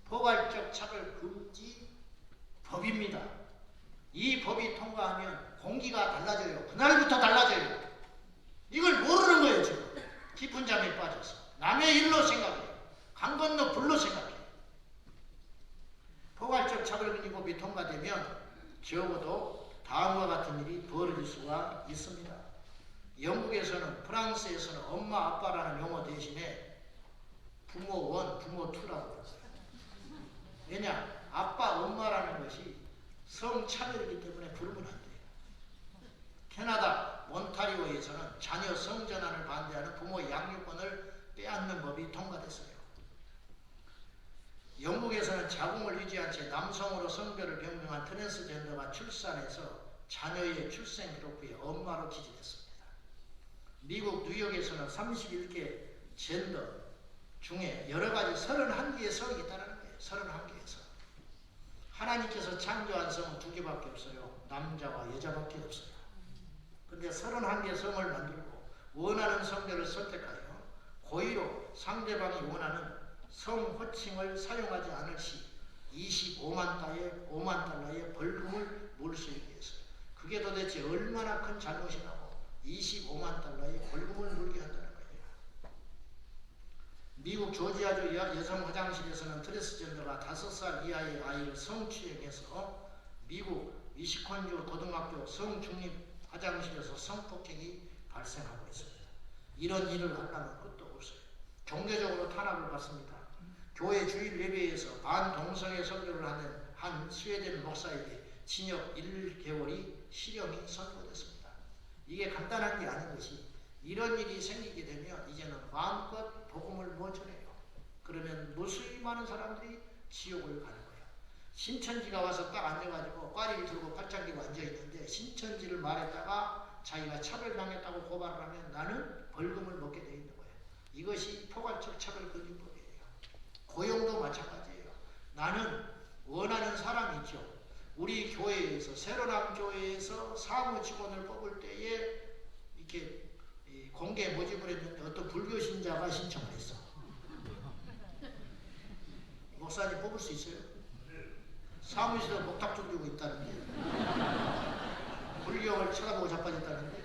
포괄적 차별 금지 법입니다. 이 법이 통과하면 공기가 달라져요. 그날부터 달라져요. 이걸 모르는 거예요. 지금 깊은 잠에 빠져서 남의 일로 생각해요. 강 건너 불로 생각해요. 포괄적 차별금지법이 통과되면 적어도 다음과 같은 일이 벌어질 수가 있습니다. 영국에서는, 프랑스에서는 엄마 아빠라는 용어 대신에 부모 1, 부모 2라고 그랬어요. 왜냐? 아빠 엄마라는 것이 성차별이기 때문에 부르면 안 돼요. 캐나다 몬타리오에서는 자녀 성전환을 반대하는 부모 양육권을 빼앗는 법이 통과됐어요. 영국에서는 자궁을 유지한 채 남성으로 성별을 변경한 트랜스젠더가 출산해서 자녀의 출생 기록 후에 엄마로 기재됐습니다. 미국 뉴욕에서는 31개 젠더 중에 여러 가지 31개의 성이 있다는 거예요. 31개의 성. 하나님께서 창조한 성은 2개밖에 없어요. 남자와 여자밖에 없어요. 근데 31개의 성을 만들고 원하는 성별을 선택하여 고의로 상대방이 원하는 성 호칭을 사용하지 않을 시 25만 달러의 벌금을 물 수 있게 했어요. 그게 도대체 얼마나 큰 잘못이라고 25만 달러의 벌금을 물게 한다는 거예요. 미국 조지아주 여성 화장실에서는 트랜스젠더가 5살 이하의 아이를 성추행해서 미국 위스콘주 고등학교 성중립 화장실에서 성폭행이 발생하고 있습니다. 이런 일을 하려면 끝도 없어요. 종교적으로 탄압을 받습니다. 교회 주일 예배에서 반동성애 설교를 하는 한 스웨덴 목사에게 징역 1개월이 실형이 선고됐습니다. 이게 간단한 게 아닌 것이 이런 일이 생기게 되면 이제는 마음껏 복음을 못 전해요. 그러면 무수히 많은 사람들이 지옥을 가는 거예요. 신천지가 와서 딱 앉아가지고 꽈리를 들고 팔짱 끼고 앉아있는데 신천지를 말했다가 자기가 차별당했다고 고발을 하면 나는 벌금을 먹게 돼 있는 거예요. 이것이 포괄적 차별금지법이에요. 고용도 마찬가지예요. 나는 원하는 사람이 있죠. 우리 교회에서 새로남 교회에서 사무 직원을 뽑을 때에 이렇게 공개 모집을 했는데 어떤 불교 신자가 신청을 했어. 목사님 뽑을 수 있어요? 사무실에 목탁 들고 있다는데 불교를 쳐다보고 자빠졌다는데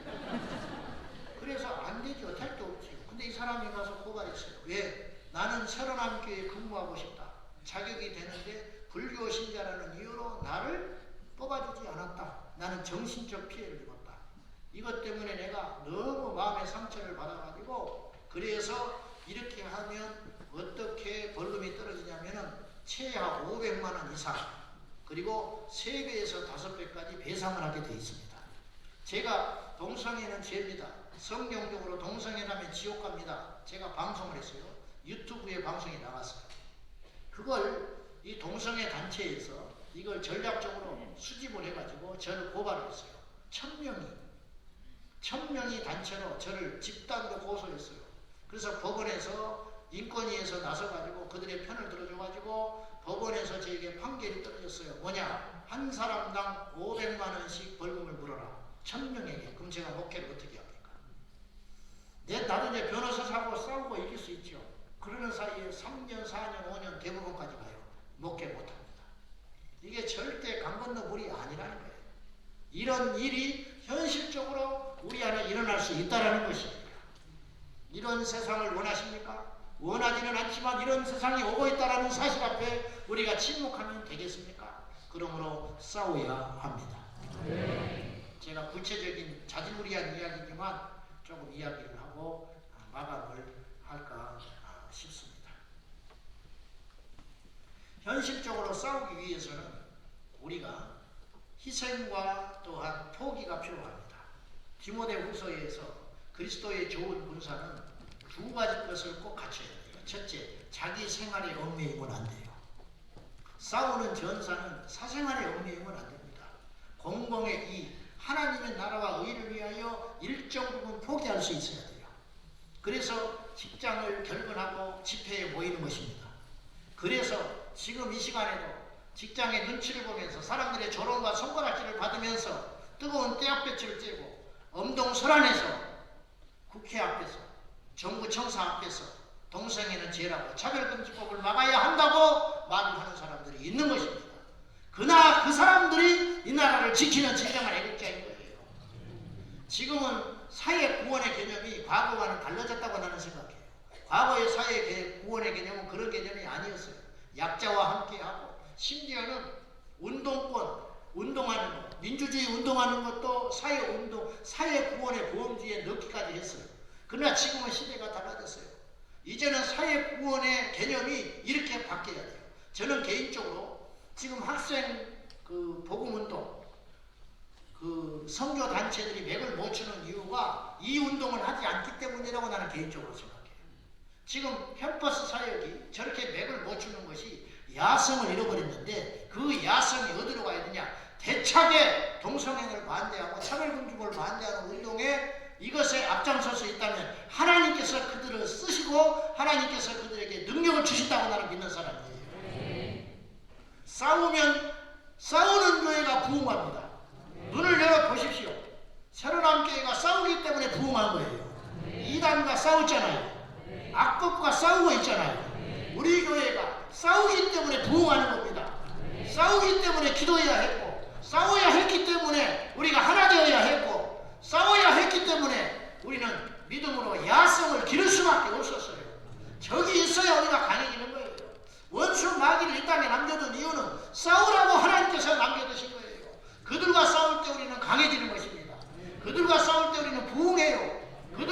그래서 안 되죠. 택도 없죠. 근데 이 사람이 가서 고발했어요. 왜? 나는 새로남교회에 근무하고 싶다. 자격이 되는데 불교 신자라는 이유로 나를 뽑아주지 않았다. 나는 정신적 피해를 입었다. 이것 때문에 내가 너무 마음의 상처를 받아가지고 그래서 이렇게 하면 어떻게 벌금이 떨어지냐면은 최하 500만 원 이상 그리고 3배에서 5배까지 배상을 하게 되어 있습니다. 제가 동성애는 죄입니다. 성경적으로 동성애라면 지옥 갑니다. 제가 방송을 했어요. 유튜브에 방송이 나갔어요. 그걸 이 동성애 단체에서 이걸 전략적으로 수집을 해가지고 저를 고발을 했어요. 1000명이 단체로 저를 집단으로 고소했어요. 그래서 법원에서 인권위에서 나서가지고 그들의 편을 들어줘가지고 법원에서 저에게 판결이 떨어졌어요. 뭐냐? 한 사람당 500만 원씩 벌금을 물어라. 1000명에게. 그럼 제가 목회를 어떻게 합니까? 나도 이제 변호사 사고 싸우고 이길 수 있죠. 그러는 사이에 3년, 4년, 5년 대법원까지 가요. 목회 못합니다. 이게 절대 강 건너 물이 아니라는 거예요. 이런 일이 현실적으로 우리 안에 일어날 수 있다는 것이에요. 이런 세상을 원하십니까? 원하지는 않지만 이런 세상이 오고 있다는 사실 앞에 우리가 침묵하면 되겠습니까? 그러므로 싸워야 합니다. 제가 구체적인 자질구리한 이야기지만 조금 이야기를 하고 마감을 할까 싶습니다. 현실적으로 싸우기 위해서는 우리가 희생과 또한 포기가 필요합니다. 디모데후서에서 그리스도의 좋은 군사는 2가지 것을 꼭 갖춰야 돼요. 첫째, 자기 생활에 얽매이면 안 돼요. 싸우는 전사는 사생활에 얽매이면 안 됩니다. 공공의 이익, 하나님의 나라와 의를 위하여 일정 부분 포기할 수 있어야 돼요. 그래서 직장을 결근하고 집회에 모이는 것입니다. 그래서 지금 이 시간에도 직장의 눈치를 보면서 사람들의 조롱과 손가락질을 받으면서 뜨거운 떼약볕을 쬐고 엄동설안에서 국회 앞에서 정부 청사 앞에서 동성애는 죄라고 차별금지법을 막아야 한다고 말을 하는 사람들이 있는 것입니다. 그러나 그 사람들이 이 나라를 지키는 진정한 애국자인 거예요. 지금은 사회 구원의 개념이 과거와는 달라졌다고 나는 생각해요. 과거의 사회 구원의 개념은 그런 개념이 아니었어요. 약자와 함께하고 심지어는 운동권, 운동하는 것, 민주주의 운동하는 것도 사회운동, 사회구원의 보험주의에 넣기까지 했어요. 그러나 지금은 시대가 달라졌어요. 이제는 사회구원의 개념이 이렇게 바뀌어야 돼요. 저는 개인적으로 지금 학생 복음운동, 선교단체들이 맥을 못 추는 이유가 이 운동을 하지 않기 때문이라고 나는 개인적으로 생각해요. 지금 캠퍼스 사역이 저렇게 맥을 못 추는 것이 야성을 잃어버렸는데 그 야성이 어디로 가야 되냐? 대차게 동성애를 반대하고 차별금지법을 반대하는 운동에 이것에 앞장설 수 있다면 하나님께서 그들을 쓰시고 하나님께서 그들에게 능력을 주신다고 나는 믿는 사람이에요. 싸우는 교회가 부흥합니다. 눈을 열어보십시오. 새로남교회가 싸우기 때문에 부흥한 거예요. 이단과 싸웠잖아요. 악법과 싸우고 있잖아요. 우리 교회가 싸우기 때문에 부흥하는 겁니다. 싸우기 때문에 기도해야 했고 싸워야 했기 때문에 우리가 하나 되어야 했고 싸워야 했기 때문에 우리는 믿음으로 야성을 기를 수밖에 없었어요. 적이 있어야 우리가 강해지는 거예요. 원수 마귀를 이 땅에 남겨둔 이유는 싸우라고 하나님께서 남겨두신 거예요. 그들과 싸울 때 우리는 강해지는 것입니다. 그들과 싸울 때 우리는 부흥해요.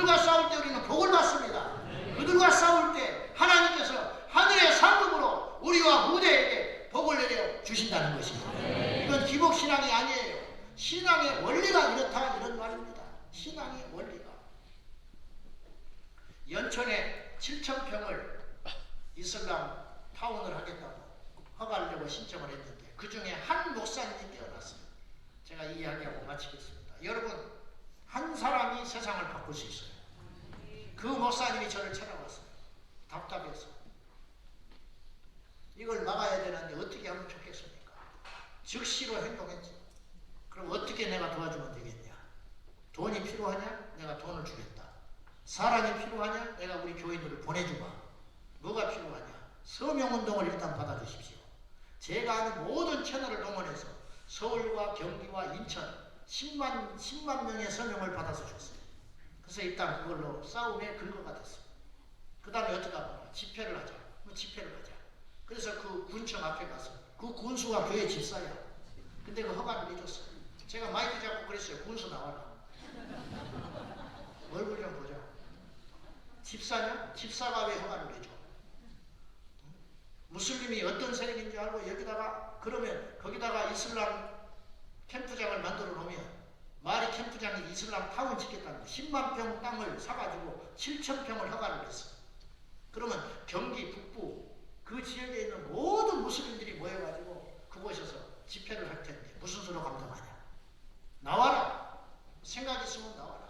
그들과 싸울 때 우리는 복을 받습니다. 그들과 싸울 때 하나님께서 하늘의 상급으로 우리와 무대에게 복을 내려 주신다는 것이에요. 이건 기복신앙이 아니에요. 신앙의 원리가 이렇다 이런 말입니다. 신앙의 원리가. 연천에 7,000평을 이슬람 타운을 하겠다고 허가를 내고 신청을 했는데 그 중에 한 목사님이 깨어났어요. 제가 이 이야기하고 마치겠습니다. 여러분, 한 사람이 세상을 바꿀 수 있어요. 그 목사님이 저를 찾아왔어요. 답답해서. 이걸 막아야 되는데 어떻게 하면 좋겠습니까? 즉시로 행동했지. 그럼 어떻게 내가 도와주면 되겠냐? 돈이 필요하냐? 내가 돈을 주겠다. 사람이 필요하냐? 내가 우리 교인들을 보내주마. 뭐가 필요하냐? 서명운동을 일단 받아주십시오. 제가 아는 모든 채널을 동원해서 서울과 경기와 인천 10만 명의 서명을 받아서 줬어요. 그래서 일단 그걸로 싸움의 근거가 됐어요. 그 다음에 어떻게 하냐? 집회를 하자. 집회를 하자. 그래서 그 군청 앞에 가서 그 군수가 교회 집사야. 근데 그 허가를 내줬어요. 제가 마이크 잡고 그랬어요. 군수 나와라. 얼굴 좀 보자. 집사냐? 집사가 왜 허가를 내줘? 무슬림이 어떤 세력인지 알고 여기다가 그러면 거기다가 이슬람 캠프장을 만들어 놓으면 말이 캠프장이 이슬람 타운 짓겠다는 거. 10만 평 땅을 사가지고 7,000평을 허가를 했어. 그러면 경기 북부 그 지역에 있는 모든 무슬림들이 모여가지고 그곳에서 집회를 할 텐데 무슨 수로 감당하냐? 나와라. 생각 있으면 나와라.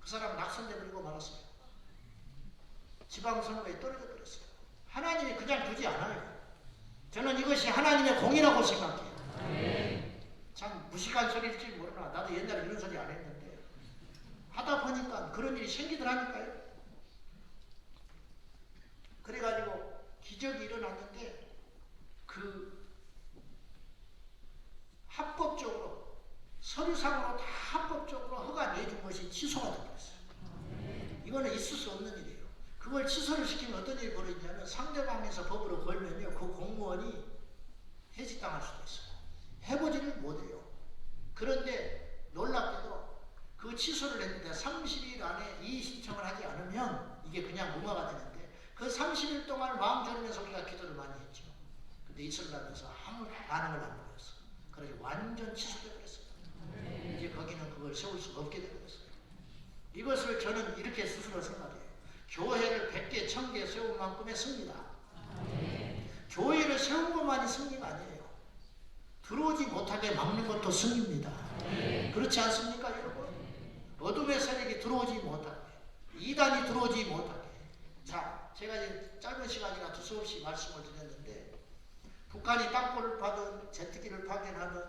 그 사람 낙선돼 버리고 말았어요. 지방선거에 떨어져 버렸어요. 하나님이 그냥 두지 않아요. 저는 이것이 하나님의 공이라고 생각해요. 참 무식한 소리일지 모르나. 나도 옛날에 이런 소리 안 했는데 하다 보니까 그런 일이 생기더라니까요. 그래가지고 기적이 일어났는데 그 합법적으로 서류상으로 다 합법적으로 허가 내준 것이 취소가 되었어요. 이거는 있을 수 없는 일이에요. 그걸 취소를 시키면 어떤 일이 벌어지냐면 상대방에서 법으로 걸면요 그 공무원이 해직당할 수도 있어요. 해보지를 못해요. 그런데 놀랍게도 그 취소를 했는데 30일 안에 이의 신청을 하지 않으면 이게 그냥 무마가 되는데 그 30일 동안 마음 졸이면서 우리가 기도를 많이 했죠. 근데 이슬람에서 아무 반응을 안 보였어. 그래서 완전 취소되어 버렸어요. 이제 거기는 그걸 세울 수가 없게 되었어요. 이것을 저는 이렇게 스스로 생각해요. 교회를 100개, 1000개 세운 만큼의 승리다. 교회를 세운 것만이 승리가 아니에요. 들어오지 못하게 막는 것도 승리입니다. 그렇지 않습니까, 여러분? 어둠의 세력이 들어오지 못하게, 이단이 들어오지 못하게. 자, 제가 이제 짧은 시간이라 두서없이 말씀을 드렸는데, 북한이 땅굴을 파든, 제트기를 파견하든,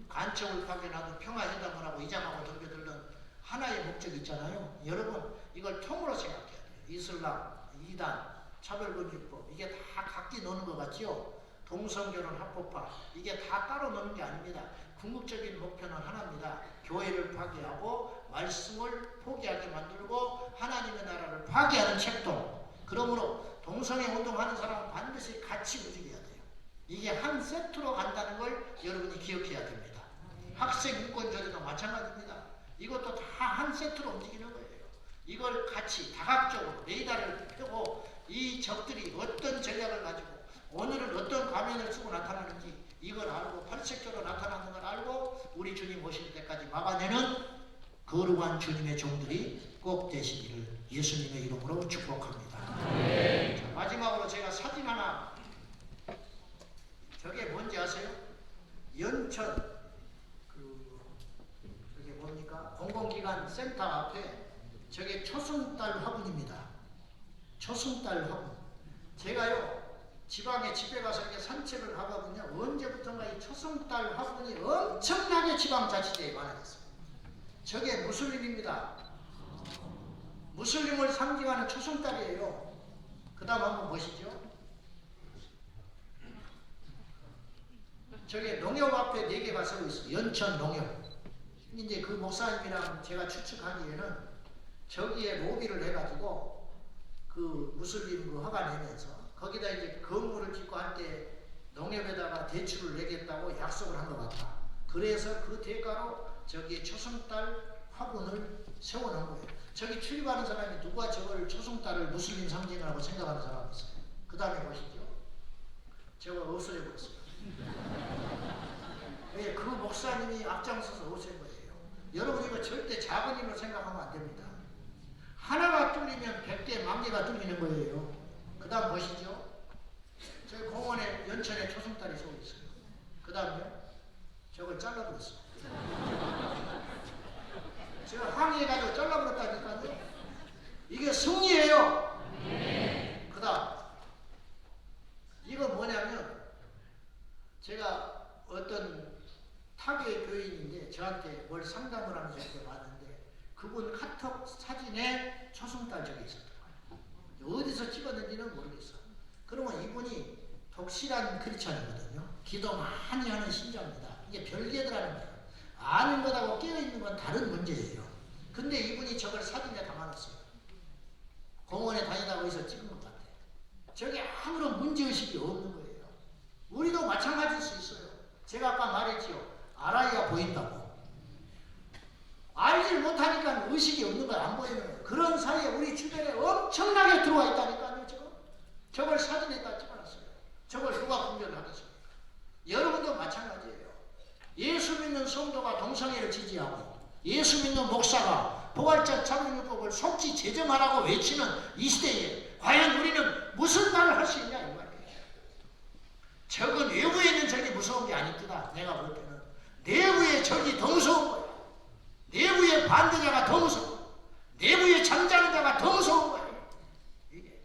간첩을 파견하든, 평화회담을 하고 이장하고 덤벼들는 하나의 목적이 있잖아요. 여러분, 이걸 통으로 생각해야 돼요. 이슬람, 이단, 차별금지법, 이게 다 각기 노는 것 같지요? 동성결혼 합법화, 이게 다 따로 노는 게 아닙니다. 궁극적인 목표는 하나입니다. 교회를 파괴하고 말씀을 포기하게 만들고 하나님의 나라를 파괴하는 책동. 그러므로 동성애 운동하는 사람은 반드시 같이 움직여야 돼요. 이게 한 세트로 간다는 걸 여러분이 기억해야 됩니다. 학생 인권조례도 마찬가지입니다. 이것도 다 한 세트로 움직이는 거예요. 이걸 같이 다각적으로 레이더를 펴고 이 적들이 어떤 전략을 가지고 오늘은 어떤 가면을 쓰고 나타나는지 이걸 알고 팔색조로 나타나는 걸 알고 우리 주님 오실 때까지 막아내는 거룩한 주님의 종들이 꼭 되시기를 예수님의 이름으로 축복합니다. 자, 마지막으로 제가 사진 하나, 저게 뭔지 아세요? 연천 저게 뭡니까? 공공기관 센터 앞에 저게 초승달 화분입니다. 초승달 화분. 제가요 지방에 집에 가서 이렇게 산책을 하거든요. 언제부턴가 이 초승달 화분이 엄청나게 지방자치제에 많아졌어요. 저게 무슬림입니다. 무슬림을 상징하는 초승달이에요. 그 다음 한번 보시죠. 저게 농협 앞에 4개가 서고 있어요. 연천 농협. 이제 그 목사님이랑 제가 추측하기에는 저기에 로비를 해가지고 그 무슬림 그 허가 내면서 거기다 이제 건물을 짓고 할 때 농협에다가 대출을 내겠다고 약속을 한 것 같다. 그래서 그 대가로 저기에 초승달 화분을 세워놓은 거예요. 저기 출입하는 사람이 누가 저걸 초승달을 무슬림 상징이라고 생각하는 사람이 있어요. 그 다음에 보시죠. 저거 없어져 버렸어요. 왜? 그 목사님이 앞장서서 없앤 거예요. 여러분 이거 절대 작은 일로 생각하면 안 됩니다. 하나가 뚫리면 100개, 10,000개가 뚫리는 거예요. 그 다음 보시죠. 저기 공원에 연천에 초승달이 서 있어요. 그 다음에 저걸 잘라버렸어요. 제가 항의해가지고 잘라버렸다니까요. 이게 승리예요. 그 다음 이거 뭐냐면 제가 어떤 타교의 교인인데 저한테 뭘 상담을 하면서 이렇게 봤는데 그분 카톡 사진에 초승달 저기 있었더라고요. 어디서 찍었는지는 모르겠어. 그러면 이분이 독실한 크리스찬이거든요. 기도 많이 하는 신자입니다. 이게 별개더라는 거예요. 아는 것하고 깨어있는 건 다른 문제예요. 근데 이분이 저걸 사진에 담아놨어요. 공원에 다니다가 어디서 찍은 것 같아요. 저게 아무런 문제의식이 없는 거예요. 우리도 마찬가지일 수 있어요. 제가 아까 말했지요. 알아야 보인다고. 알지를 못하니까 의식이 없는 거야. 안 보이는 거예요. 그런 사이에 우리 주변에 엄청나게 들어와 있다니까요. 지금 저걸 사진에다 찍어놨어요. 저걸 누가 분별하겠습니까? 여러분도 마찬가지예요. 예수 믿는 성도가 동성애를 지지하고 예수 믿는 목사가 포괄적 자본율법을 속지 제정하라고 외치는 이 시대에 과연 우리는 무슨 말을 할 수 있냐 이 말이에요. 적은 외부에 있는 적이 무서운 게 아닙니다. 내가 볼 때는 내부의 적이 더 무서운 거예요. 내부의 반대자가 더 무서워. 내부의 잠잠자가 더 무서운 거예요. 이게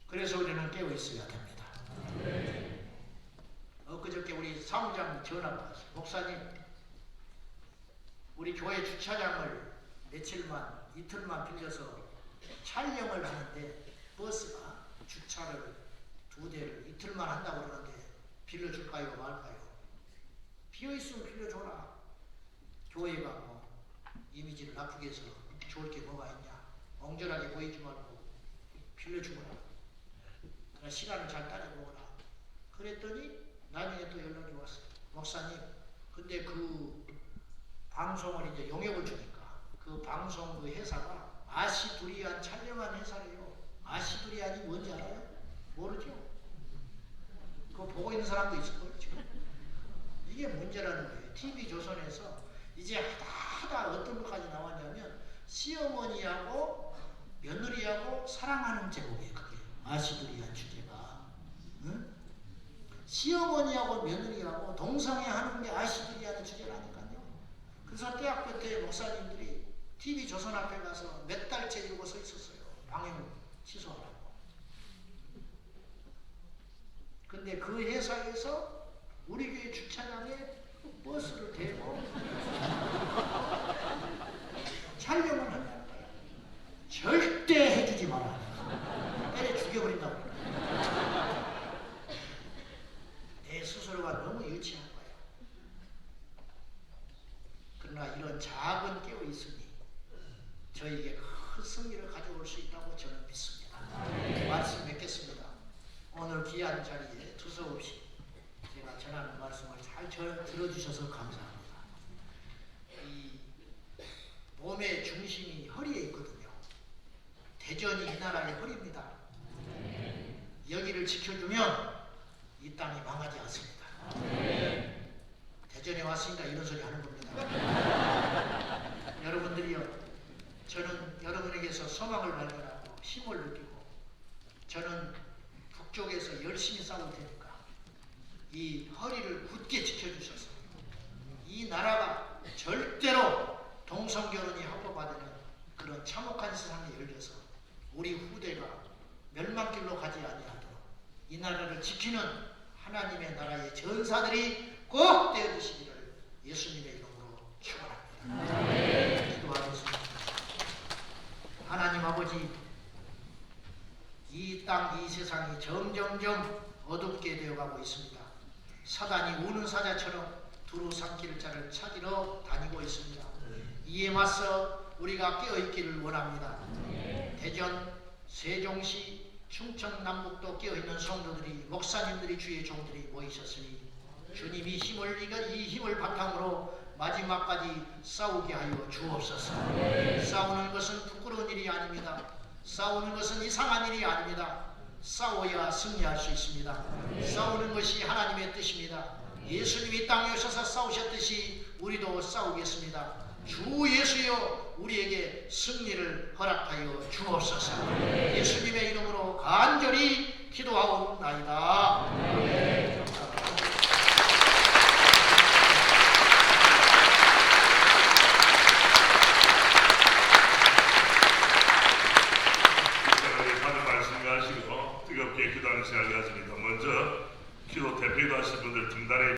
그래서 우리는 깨어 있어야 됩니다. 엊그저께 우리 사무장 전화가 왔어요. 목사님, 우리 교회 주차장을 이틀만 빌려서 촬영을 하는데 버스가 주차를 2대를 이틀만 한다고 그러는데 빌려줄까요 말까요? 비어있으면 빌려줘라. 교회가 뭐 이미지를 나쁘게 해서 좋을 게 뭐가 있냐. 엉절하게 보이지 말고 빌려주거라. 시간을 잘 따져보거라. 그랬더니 나중에 또 연락이 왔어요. 목사님, 근데 그 방송을 이제 용역을 주니까 그 방송 그 회사가 아시두리안 촬영한 회사래요. 아시두리안이 뭔지 알아요? 모르죠? 그거 보고 있는 사람도 있을 거예요, 지금. 이게 문제라는 거예요. TV조선에서 이제 하다 어떤 것까지 나왔냐면 시어머니하고 며느리하고 사랑하는 제목이에요, 그게. 아시두리안 주제가. 응? 시어머니하고 며느리하고 동성애하는 게 아시두리안의 주제라니까요. 그래서 대학교 때 목사님들이 TV조선 앞에 가서 몇 달째 이러고 서 있었어요. 방영 취소하라고. 근데 그 회사에서 우리 교회 주차장에 버스를 대고 촬영을 한다는 거예요. 절대 해주지 마라. 때려 죽여버린다고. 내 스스로가 너무 유치한 거예요. 그러나 이런 작은 깨어있음이 저에게 큰 승리를 가져올 수 있다고 저는 믿습니다. 말씀 맺겠습니다. 오늘 귀한 자리에 두서없이 제가 전하는 말씀을 잘 들어주셔서 감사합니다. 이 몸의 중심이 허리에 있거든요. 대전이 이 나라의 허리입니다. 여기를 지켜주면 이 땅이 망하지 않습니다. 대전에 왔으니까 이런 소리 하는 겁니다. 여러분들이요, 저는 여러분에게서 소망을 발견하고 힘을 느끼고 저는 북쪽에서 열심히 싸울 테니까 이 허리를 굳게 지켜주셔서 이 나라가 절대로 동성결혼이 합법화되는 그런 참혹한 세상에 열려서 우리 후대가 멸망길로 가지 아니하도록 이 나라를 지키는 하나님의 나라의 전사들이 꼭 되어주시기를 예수님의 이름으로 축원합니다. 기도하겠습니다. 하나님 아버지, 이 땅, 이 세상이 점점점 어둡게 되어가고 있습니다. 사단이 우는 사자처럼 두루 삼킬 자를 찾으러 다니고 있습니다. 이에 맞서 우리가 깨어있기를 원합니다. 대전, 세종시, 충청, 남북도 깨어있는 성도들이, 목사님들이, 주의 종들이 모이셨으니 주님이 이 힘을 바탕으로 마지막까지 싸우게 하여 주옵소서. 싸우는 것은 부끄러운 일이 아닙니다. 싸우는 것은 이상한 일이 아닙니다. 싸워야 승리할 수 있습니다. 싸우는 것이 하나님의 뜻입니다. 예수님이 땅에 오셔서 싸우셨듯이 우리도 싸우겠습니다. 주 예수여 우리에게 승리를 허락하여 주옵소서. 예수님의 이름으로 간절히 기도하옵나이다. 하는 말씀을 하시고 뜨겁게 기도하는 시간을 가집니다. 먼저 기도 대표기도 하실 분들 등단에